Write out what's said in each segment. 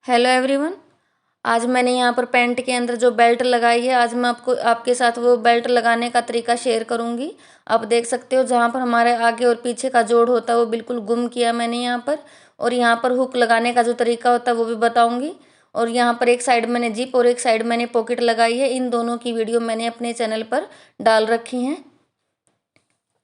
Hello everyone. आज मैंने यहाँ पर पैंट के अंदर जो बेल्ट लगाई है, आज मैं आपके साथ वो बेल्ट लगाने का तरीका शेयर करूँगी। आप देख सकते हो जहाँ पर हमारे आगे और पीछे का जोड़ होता है वो बिल्कुल गुम किया मैंने यहाँ पर। और यहाँ पर हुक लगाने का जो तरीका होता है वो भी बताऊँगी। और यहाँ पर एक साइड मैंने जिप और एक साइड मैंने पॉकेट लगाई है। इन दोनों की वीडियो मैंने अपने चैनल पर डाल रखी हैं।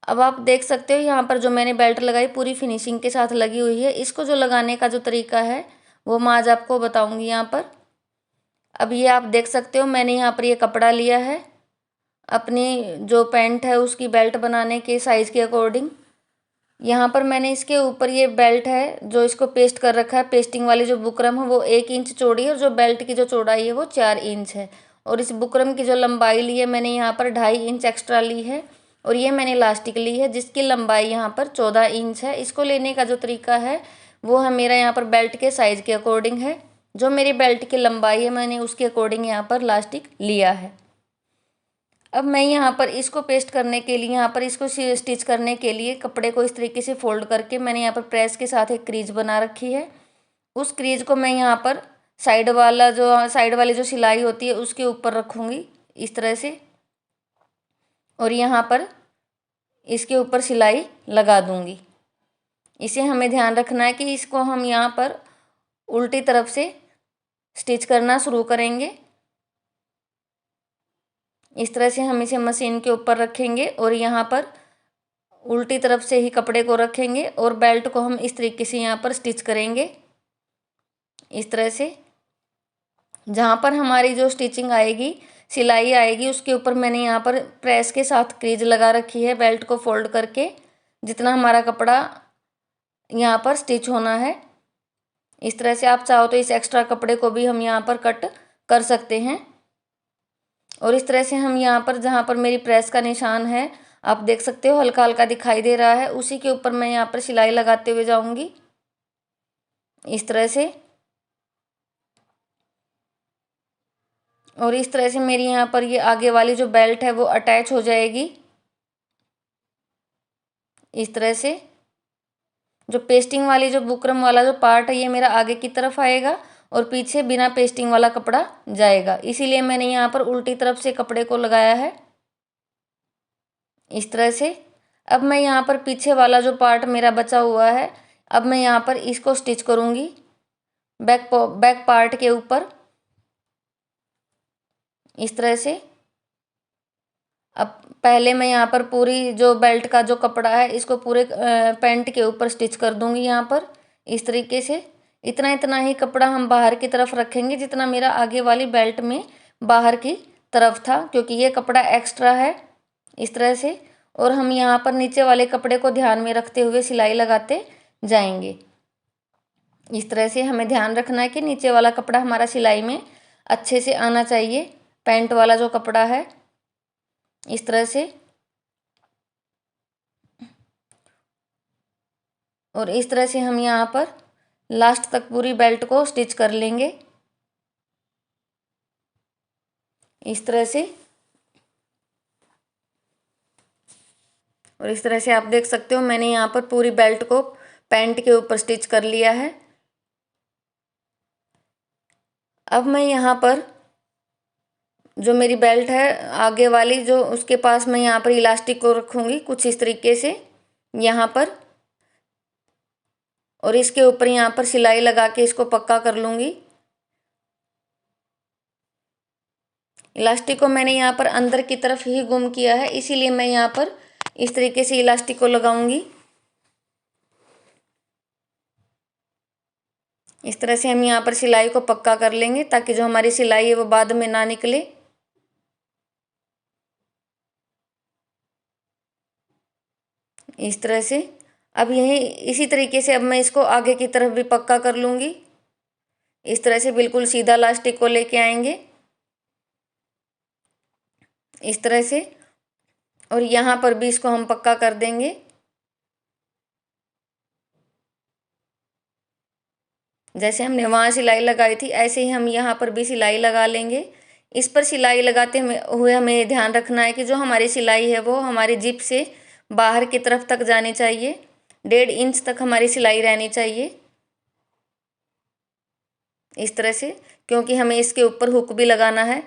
अब आप देख सकते हो यहाँ पर जो मैंने बेल्ट लगाई पूरी फिनिशिंग के साथ लगी हुई है। इसको जो लगाने का जो तरीका है वो मैं आज आपको बताऊंगी यहाँ पर। अब ये आप देख सकते हो मैंने यहाँ पर ये कपड़ा लिया है अपनी जो पैंट है उसकी बेल्ट बनाने के साइज़ के अकॉर्डिंग। यहाँ पर मैंने इसके ऊपर ये बेल्ट है जो इसको पेस्ट कर रखा है। पेस्टिंग वाली जो बुकरम है वो 1 इंच चौड़ी है और जो बेल्ट की जो चौड़ाई है वो 4 इंच है। और इस बुकरम की जो लंबाई ली है मैंने यहाँ पर 2.5 इंच एक्स्ट्रा ली है। और ये मैंने इलास्टिक ली है जिसकी लंबाई यहाँ पर 14 इंच है। इसको लेने का जो तरीका है वो है मेरा यहाँ पर बेल्ट के साइज़ के अकॉर्डिंग है। जो मेरी बेल्ट की लंबाई है मैंने उसके अकॉर्डिंग यहाँ पर इलास्टिक लिया है। अब मैं यहाँ पर इसको पेस्ट करने के लिए यहाँ पर इसको स्टिच करने के लिए कपड़े को इस तरीके से फोल्ड करके मैंने यहाँ पर प्रेस के साथ एक क्रीज बना रखी है। उस क्रीज को मैं यहाँ पर साइड वाली जो सिलाई होती है उसके ऊपर रखूँगी इस तरह से। और यहाँ पर इसके ऊपर सिलाई लगा दूँगी। इसे हमें ध्यान रखना है कि इसको हम यहाँ पर उल्टी तरफ से स्टिच करना शुरू करेंगे। इस तरह से हम इसे मशीन के ऊपर रखेंगे और यहाँ पर उल्टी तरफ से ही कपड़े को रखेंगे और बेल्ट को हम इस तरीके से यहाँ पर स्टिच करेंगे इस तरह से। जहाँ पर हमारी जो स्टिचिंग आएगी सिलाई आएगी उसके ऊपर मैंने यहाँ पर प्रेस के साथ क्रीज लगा रखी है बेल्ट को फोल्ड करके, जितना हमारा कपड़ा यहाँ पर स्टिच होना है। इस तरह से आप चाहो तो इस एक्स्ट्रा कपड़े को भी हम यहाँ पर कट कर सकते हैं। और इस तरह से हम यहाँ पर जहाँ पर मेरी प्रेस का निशान है आप देख सकते हो हल्का हल्का दिखाई दे रहा है, उसी के ऊपर मैं यहाँ पर सिलाई लगाते हुए जाऊँगी इस तरह से। और इस तरह से मेरी यहाँ पर ये आगे वाली जो बेल्ट है वो अटैच हो जाएगी इस तरह से। जो पेस्टिंग वाली जो बुकरम वाला जो पार्ट है ये मेरा आगे की तरफ आएगा और पीछे बिना पेस्टिंग वाला कपड़ा जाएगा, इसीलिए मैंने यहाँ पर उल्टी तरफ से कपड़े को लगाया है इस तरह से। अब मैं यहाँ पर पीछे वाला जो पार्ट मेरा बचा हुआ है अब मैं यहाँ पर इसको स्टिच करूँगी बैक पार्ट के ऊपर इस तरह से। अब पहले मैं यहाँ पर पूरी जो बेल्ट का जो कपड़ा है इसको पूरे पैंट के ऊपर स्टिच कर दूँगी यहाँ पर इस तरीके से। इतना इतना ही कपड़ा हम बाहर की तरफ रखेंगे जितना मेरा आगे वाली बेल्ट में बाहर की तरफ था, क्योंकि ये कपड़ा एक्स्ट्रा है इस तरह से। और हम यहाँ पर नीचे वाले कपड़े को ध्यान में रखते हुए सिलाई लगाते जाएंगे इस तरह से। हमें ध्यान रखना है कि नीचे वाला कपड़ा हमारा सिलाई में अच्छे से आना चाहिए, पैंट वाला जो कपड़ा है इस तरह से। और इस तरह से हम यहाँ पर लास्ट तक पूरी बेल्ट को स्टिच कर लेंगे इस तरह से। और इस तरह से आप देख सकते हो मैंने यहाँ पर पूरी बेल्ट को पैंट के ऊपर स्टिच कर लिया है। अब मैं यहाँ पर जो मेरी बेल्ट है आगे वाली जो उसके पास मैं यहाँ पर इलास्टिक को रखूँगी कुछ इस तरीके से यहाँ पर, और इसके ऊपर यहाँ पर सिलाई लगा के इसको पक्का कर लूँगी। इलास्टिक को मैंने यहाँ पर अंदर की तरफ ही गुम किया है, इसीलिए मैं यहाँ पर इस तरीके से इलास्टिक को लगाऊंगी। इस तरह से हम यहाँ पर सिलाई को पक्का कर लेंगे ताकि जो हमारी सिलाई है वो बाद में ना निकले इस तरह से। अब यही इसी तरीके से अब मैं इसको आगे की तरफ भी पक्का कर लूँगी इस तरह से। बिल्कुल सीधा इलास्टिक को लेके आएंगे इस तरह से, और यहाँ पर भी इसको हम पक्का कर देंगे। जैसे हमने वहाँ सिलाई लगाई थी ऐसे ही हम यहाँ पर भी सिलाई लगा लेंगे। इस पर सिलाई लगाते हुए हमें ध्यान रखना है कि जो हमारी सिलाई है वो हमारी जिप से बाहर की तरफ तक जानी चाहिए, 1.5 इंच तक हमारी सिलाई रहनी चाहिए इस तरह से, क्योंकि हमें इसके ऊपर हुक भी लगाना है।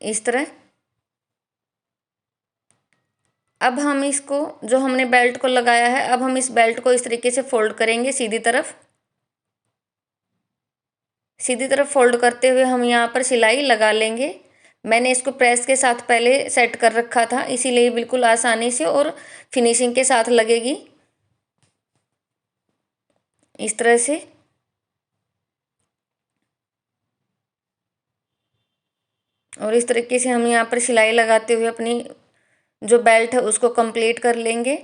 इस तरह। अब हम इसको, जो हमने बेल्ट को लगाया है, अब हम इस बेल्ट को इस तरीके से फोल्ड करेंगे सीधी तरफ। सीधी तरफ फोल्ड करते हुए हम यहाँ पर सिलाई लगा लेंगे। मैंने इसको प्रेस के साथ पहले सेट कर रखा था, इसीलिए बिल्कुल आसानी से और फिनिशिंग के साथ लगेगी। इस तरह से। और इस तरीके से हम यहाँ पर सिलाई लगाते हुए अपनी जो बेल्ट है उसको कंप्लीट कर लेंगे।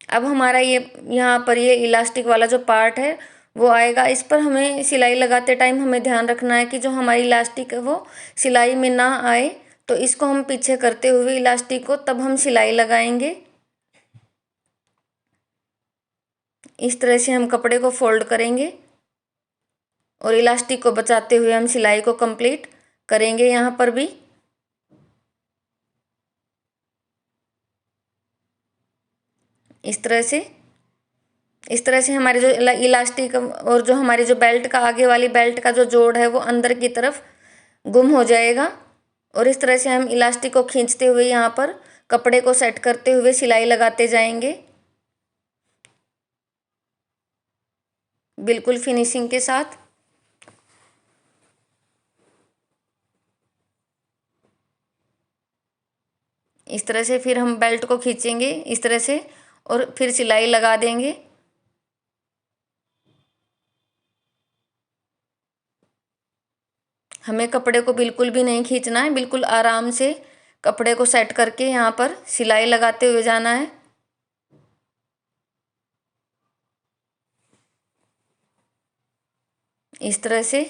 अब हमारा ये यहाँ पर ये इलास्टिक वाला जो पार्ट है वो आएगा। इस पर हमें सिलाई लगाते टाइम हमें ध्यान रखना है कि जो हमारी इलास्टिक है वो सिलाई में ना आए, तो इसको हम पीछे करते हुए इलास्टिक को तब हम सिलाई लगाएंगे। इस तरह से हम कपड़े को फोल्ड करेंगे और इलास्टिक को बचाते हुए हम सिलाई को कंप्लीट करेंगे यहाँ पर भी। इस तरह से। इस तरह से हमारे जो इलास्टिक और जो हमारी जो बेल्ट का आगे वाली बेल्ट का जो जोड़ है वो अंदर की तरफ गुम हो जाएगा। और इस तरह से हम इलास्टिक को खींचते हुए यहाँ पर कपड़े को सेट करते हुए सिलाई लगाते जाएंगे, बिल्कुल फिनिशिंग के साथ। इस तरह से फिर हम बेल्ट को खींचेंगे इस तरह से और फिर सिलाई लगा देंगे। हमें कपड़े को बिल्कुल भी नहीं खींचना है, बिल्कुल आराम से कपड़े को सेट करके यहाँ पर सिलाई लगाते हुए जाना है। इस तरह से।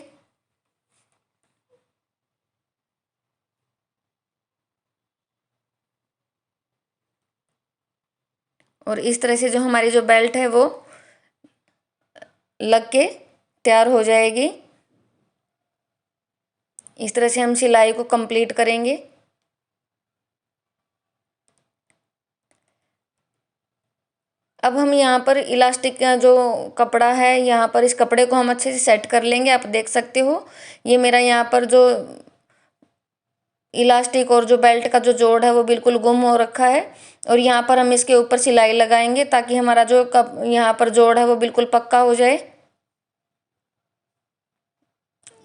और इस तरह से जो हमारी जो बेल्ट है वो लग के तैयार हो जाएगी। इस तरह से हम सिलाई को कंप्लीट करेंगे। अब हम यहाँ पर इलास्टिक का जो कपड़ा है, यहाँ पर इस कपड़े को हम अच्छे से सेट कर लेंगे। आप देख सकते हो ये मेरा यहाँ पर जो इलास्टिक और जो बेल्ट का जो जोड़ है वो बिल्कुल गुम हो रखा है। और यहाँ पर हम इसके ऊपर सिलाई लगाएंगे ताकि हमारा जो यहाँ पर जोड़ है वो बिल्कुल पक्का हो जाए।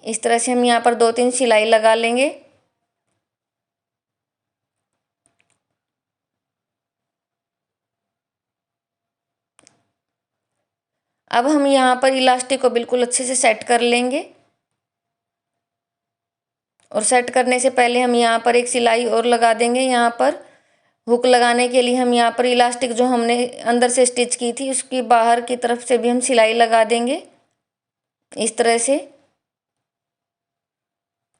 इस तरह से हम यहाँ पर 2-3 सिलाई लगा लेंगे। अब हम यहाँ पर इलास्टिक को बिल्कुल अच्छे से सेट कर लेंगे। और सेट करने से पहले हम यहाँ पर एक सिलाई और लगा देंगे। यहाँ पर हुक लगाने के लिए हम यहाँ पर इलास्टिक जो हमने अंदर से स्टिच की थी उसकी बाहर की तरफ से भी हम सिलाई लगा देंगे इस तरह से।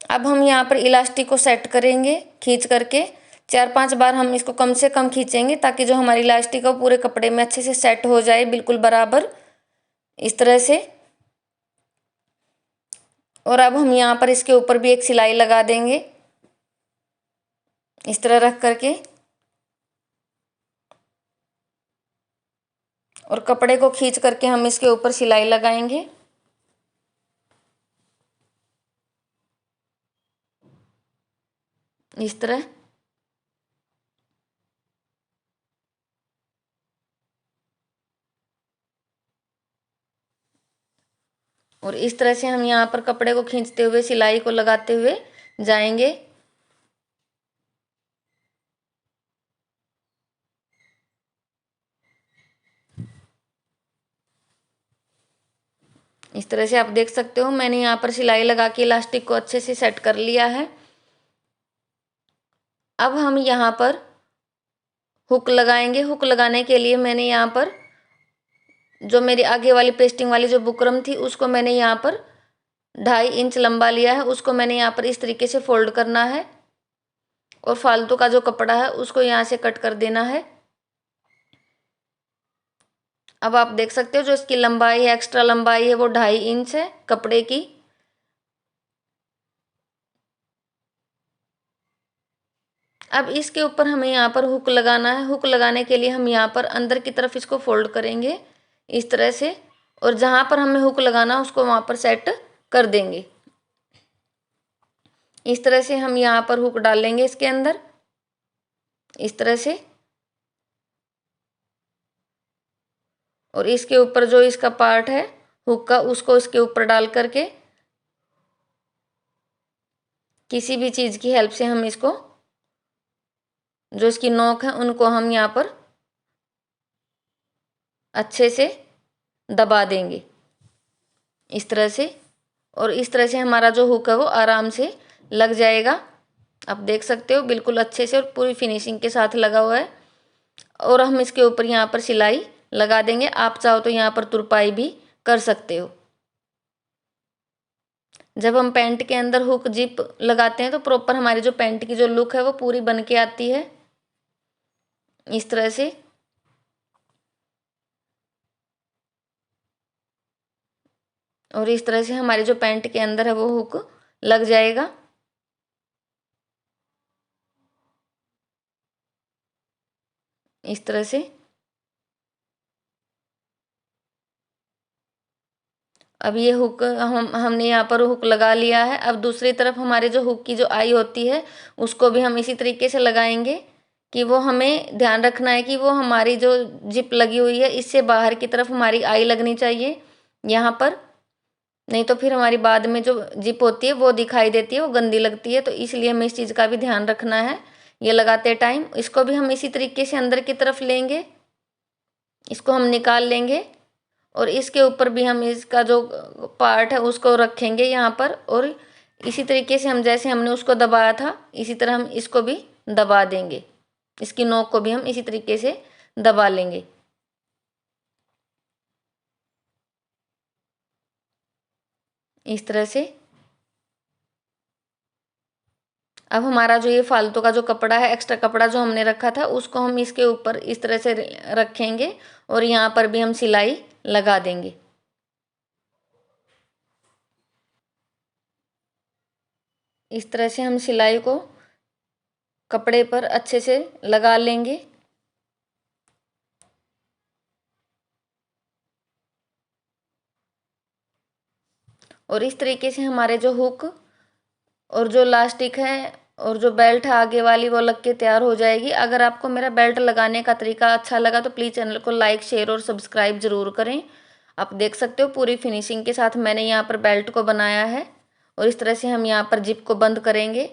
अब हम यहाँ पर इलास्टिक को सेट करेंगे खींच करके। 4-5 बार हम इसको कम से कम खींचेंगे ताकि जो हमारी इलास्टिक है वो पूरे कपड़े में अच्छे से सेट हो जाए, बिल्कुल बराबर इस तरह से। और अब हम यहाँ पर इसके ऊपर भी एक सिलाई लगा देंगे इस तरह रख करके। और कपड़े को खींच करके हम इसके ऊपर सिलाई लगाएंगे इस तरह। और इस तरह से हम यहाँ पर कपड़े को खींचते हुए सिलाई को लगाते हुए जाएंगे। इस तरह से आप देख सकते हो मैंने यहाँ पर सिलाई लगा के इलास्टिक को अच्छे से सेट कर लिया है। अब हम यहाँ पर हुक लगाएंगे। हुक लगाने के लिए मैंने यहाँ पर जो मेरी आगे वाली पेस्टिंग वाली जो बुकरम थी उसको मैंने यहाँ पर 2.5 इंच लंबा लिया है। उसको मैंने यहाँ पर इस तरीके से फोल्ड करना है और फालतू का जो कपड़ा है उसको यहाँ से कट कर देना है। अब आप देख सकते हो जो इसकी लंबाई है, एक्स्ट्रा लंबाई है वो 2.5 इंच है कपड़े की। अब इसके ऊपर हमें यहाँ पर हुक लगाना है। हुक लगाने के लिए हम यहाँ पर अंदर की तरफ इसको फोल्ड करेंगे इस तरह से, और जहाँ पर हमें हुक लगाना उसको वहाँ पर सेट कर देंगे। इस तरह से हम यहाँ पर हुक डाल लेंगे इसके अंदर, इस तरह से। और इसके ऊपर जो इसका पार्ट है हुक का, उसको इसके ऊपर डाल करके किसी भी चीज़ की हेल्प से हम इसको, जो इसकी नोक है उनको हम यहाँ पर अच्छे से दबा देंगे इस तरह से। और इस तरह से हमारा जो हुक है वो आराम से लग जाएगा। आप देख सकते हो बिल्कुल अच्छे से और पूरी फिनिशिंग के साथ लगा हुआ है। और हम इसके ऊपर यहाँ पर सिलाई लगा देंगे। आप चाहो तो यहाँ पर तुरपाई भी कर सकते हो। जब हम पैंट के अंदर हुक जिप लगाते हैं तो प्रॉपर हमारी जो पैंट की जो लुक है वो पूरी बन के आती है इस तरह से। और इस तरह से हमारी जो पैंट के अंदर है वो हुक लग जाएगा इस तरह से। अब ये हुक हमने यहाँ पर हुक लगा लिया है। अब दूसरी तरफ हमारे जो हुक की जो आई होती है उसको भी हम इसी तरीके से लगाएंगे कि वो हमें ध्यान रखना है कि वो हमारी जो जिप लगी हुई है इससे बाहर की तरफ हमारी आई लगनी चाहिए यहाँ पर। नहीं तो फिर हमारी बाद में जो जिप होती है वो दिखाई देती है, वो गंदी लगती है। तो इसलिए हमें इस चीज़ का भी ध्यान रखना है ये लगाते टाइम। इसको भी हम इसी तरीके से अंदर की तरफ लेंगे, इसको हम निकाल लेंगे और इसके ऊपर भी हम इसका जो पार्ट है उसको रखेंगे यहाँ पर। और इसी तरीके से हम जैसे हमने उसको दबाया था इसी तरह हम इसको भी दबा देंगे। इसकी नोक को भी हम इसी तरीके से दबा लेंगे इस तरह से। अब हमारा जो ये फालतू का जो कपड़ा है, एक्स्ट्रा कपड़ा जो हमने रखा था, उसको हम इसके ऊपर इस तरह से रखेंगे और यहाँ पर भी हम सिलाई लगा देंगे इस तरह से। हम सिलाई को कपड़े पर अच्छे से लगा लेंगे और इस तरीके से हमारे जो हुक और जो लास्टिक है और जो बेल्ट है आगे वाली वो लग के तैयार हो जाएगी। अगर आपको मेरा बेल्ट लगाने का तरीका अच्छा लगा तो प्लीज़ चैनल को लाइक शेयर और सब्सक्राइब ज़रूर करें। आप देख सकते हो पूरी फिनिशिंग के साथ मैंने यहाँ पर बेल्ट को बनाया है और इस तरह से हम यहाँ पर जिप को बंद करेंगे।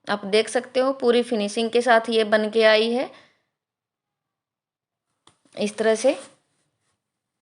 आप देख सकते हो पूरी फिनिशिंग के साथ ये बन के आई है इस तरह से।